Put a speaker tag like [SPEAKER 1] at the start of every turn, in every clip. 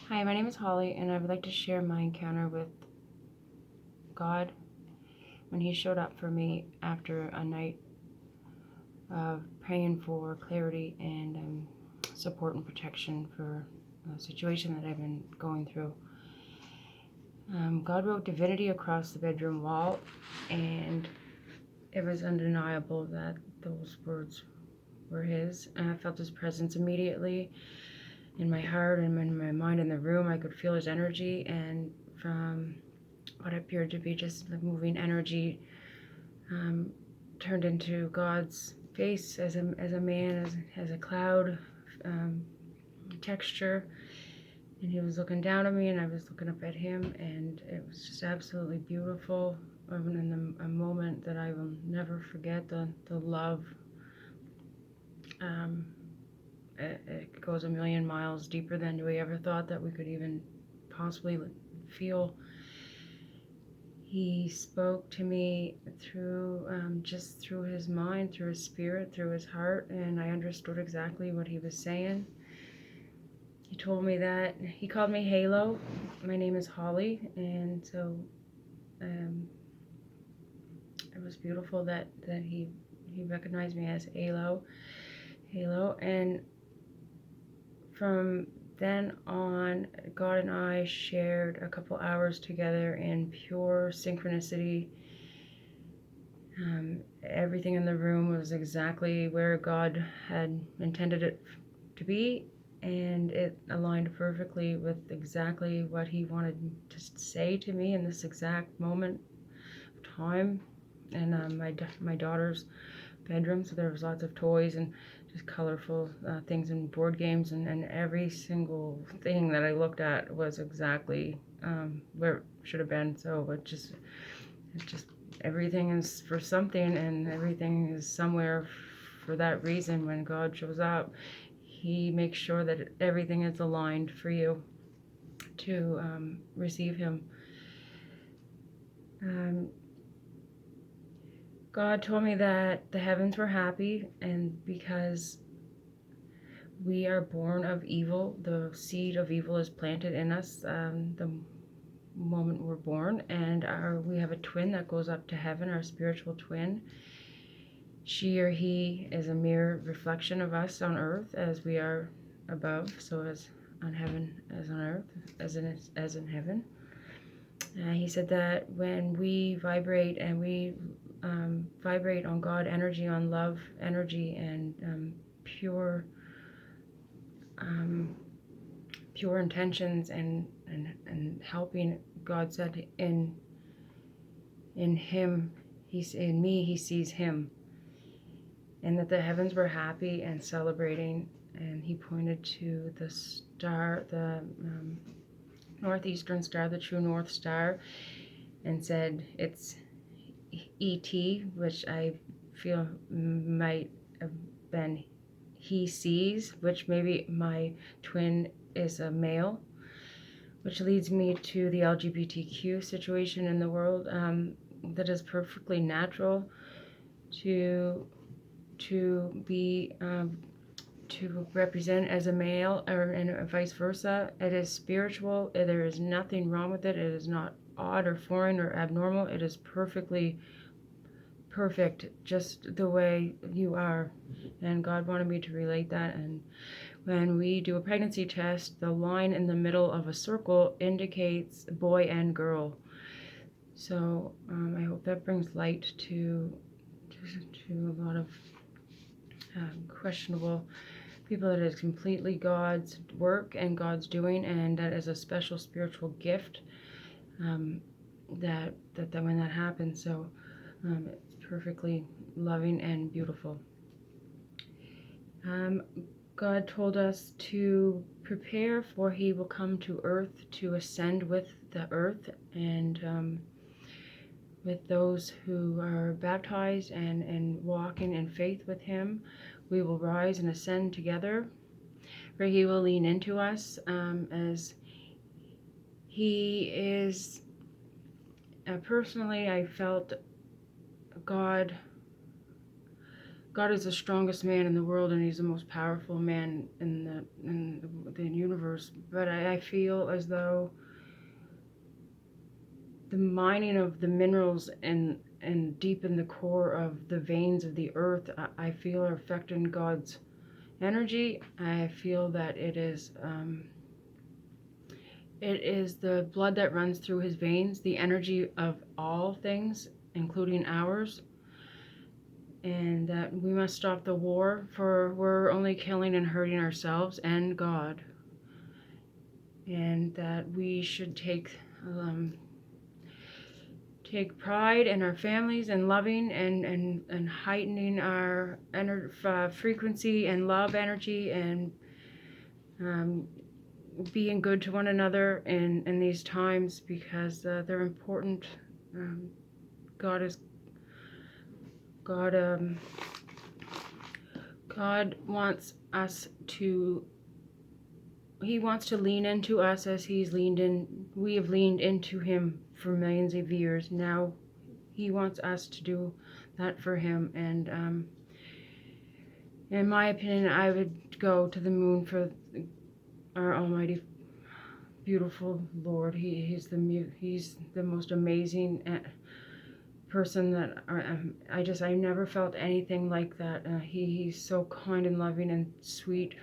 [SPEAKER 1] Hi, my name is Holly, and I would like to share my encounter with God when He showed up for me after a night of praying for clarity and support and protection for a situation that I've been going through. God wrote Divinity across the bedroom wall, and it was undeniable that those words were His. And I felt His presence immediately in my heart and in my mind in the room. I could feel His energy, and from what appeared to be just the moving energy turned into God's face as a man, as a cloud texture. And He was looking down at me, and I was looking up at Him, and it was just absolutely beautiful. And a moment that I will never forget, the love. It goes a million miles deeper than we ever thought that we could even possibly feel. He spoke to me through just through His mind, through His spirit, through His heart, and I understood exactly what He was saying. He told me that He called me Halo. My name is Holly, and so it was beautiful that he recognized me as Halo, and from then on, God and I shared a couple hours together in pure synchronicity. Everything in the room was exactly where God had intended it to be, and it aligned perfectly with exactly what He wanted to say to me in this exact moment of time. And my daughter's bedroom, so there was lots of toys and just colorful things and board games, and every single thing that I looked at was exactly where it should have been. So it just everything is for something, and everything is somewhere for that reason. When God shows up, He makes sure that everything is aligned for you to receive Him. God told me that the heavens were happy, and because we are born of evil, the seed of evil is planted in us the moment we're born, and we have a twin that goes up to heaven, our spiritual twin. She or he is a mirror reflection of us on earth as we are above, so as on heaven as on earth, as in heaven. He said that when we vibrate, and we vibrate on God energy, on love energy, and pure intentions, and helping, God said in him, He's in me, He sees Him, and that the heavens were happy and celebrating. And He pointed to the star, the northeastern star, the true North Star, and said it's ET, which I feel might have been He sees, which maybe my twin is a male, which leads me to the LGBTQ situation in the world. That is perfectly natural to be to represent as a male, and vice versa. It is spiritual. There is nothing wrong with it. It is not odd or foreign or abnormal. It is perfectly perfect, just the way you are. And God wanted me to relate that. And when we do a pregnancy test, the line in the middle of a circle indicates boy and girl. So I hope that brings light to a lot of questionable people. That is completely God's work and God's doing, and that is a special spiritual gift that when that happens. So it's perfectly loving and beautiful. God told us to prepare, for He will come to earth to ascend with the earth, and with those who are baptized and walking in faith with Him, we will rise and ascend together, where He will lean into us as He is. Personally, I felt God is the strongest man in the world, and He's the most powerful man in the universe, but I feel as though the mining of the minerals and deep in the core of the veins of the earth, I feel are affecting God's energy. I feel that it is the blood that runs through his veins, the energy of all things, including ours, and that we must stop the war, for we're only killing and hurting ourselves and God, and that we should take pride in our families and loving and heightening our frequency and love energy, and being good to one another in these times, because they're important. God wants us to, he wants to lean into us as we have leaned into him for millions of years. Now he wants us to do that for him, and in my opinion, I would go to the moon for our almighty, beautiful Lord. He's the most amazing person that I never felt anything like that. He's so kind and loving and sweet.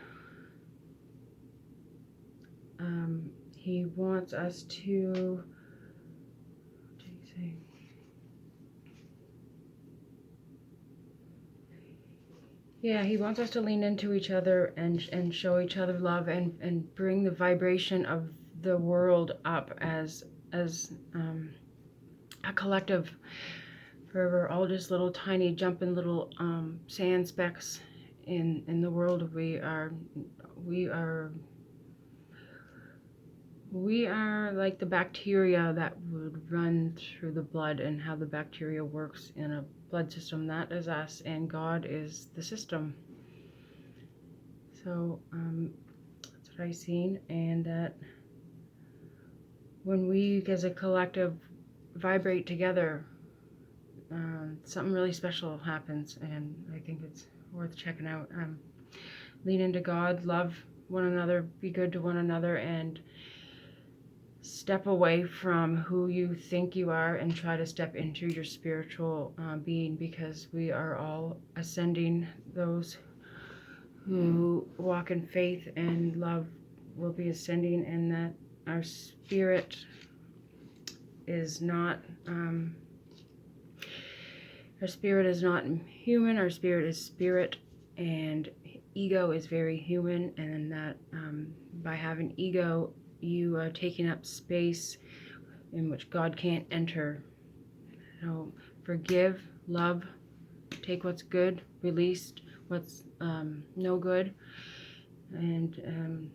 [SPEAKER 1] He wants us to, what did he say? Yeah, he wants us to lean into each other and show each other love, and bring the vibration of the world up as a collective. For we're all just little tiny jumping little sand specks in the world. We are like the bacteria that would run through the blood, and how the bacteria works in a blood system. That is us, and God is the system. So that's what I've seen, and that when we as a collective vibrate together, something really special happens, and I think it's worth checking out. Lean into God, love one another, be good to one another, and step away from who you think you are and try to step into your spiritual being, because we are all ascending. Those who walk in faith and love will be ascending, and that our spirit is not human. Our spirit is spirit, and ego is very human, and that by having ego, you are taking up space in which God can't enter. So forgive, love, take what's good, release what's no good, and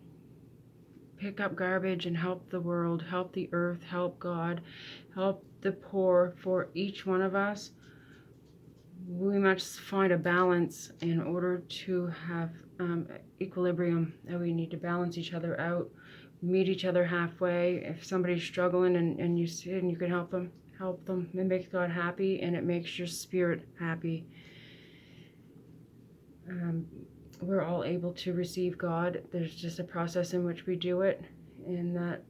[SPEAKER 1] pick up garbage and help the world, help the earth, help God, help the poor. For each one of us, we must find a balance in order to have equilibrium, and we need to balance each other out, meet each other halfway. If somebody's struggling and you see and you can help them. It makes God happy, and it makes your spirit happy. We're all able to receive God. There's just a process in which we do it, and that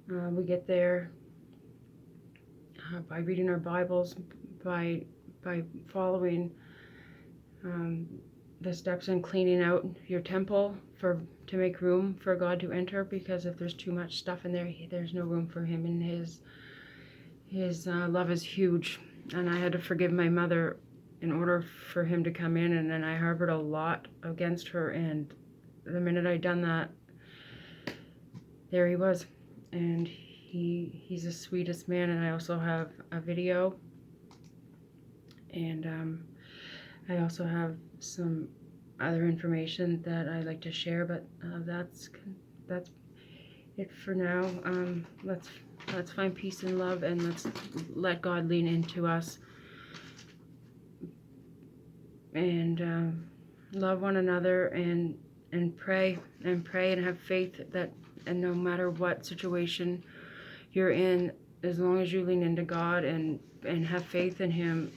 [SPEAKER 1] we get there by reading our Bibles, by following the steps and cleaning out your temple to make room for God to enter, because if there's too much stuff in there, there's no room for him, and his love is huge. And I had to forgive my mother in order for him to come in, and then I harbored a lot against her, and the minute I'd done that, there he was. And he's the sweetest man. And I also have a video, and I also have some other information that I like to share, but that's it for now. Let's find peace and love, and let's let God lean into us, and love one another, and pray and have faith that, and no matter what situation you're in, as long as you lean into God and have faith in him,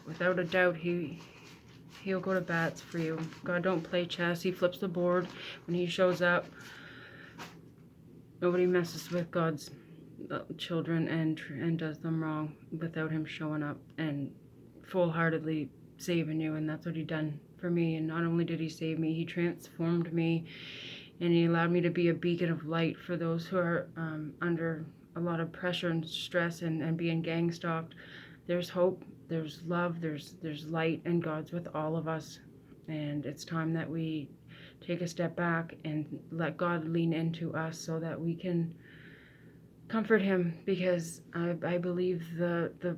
[SPEAKER 1] without a doubt, he He'll go to bats for you. God don't play chess. He flips the board when he shows up. Nobody messes with God's children and does them wrong without him showing up and full-heartedly saving you. And that's what he done for me. And not only did he save me, he transformed me, and he allowed me to be a beacon of light for those who are under a lot of pressure and stress and being gang stalked. There's hope, there's love, there's light, and God's with all of us. And it's time that we take a step back and let God lean into us so that we can comfort him, because I believe the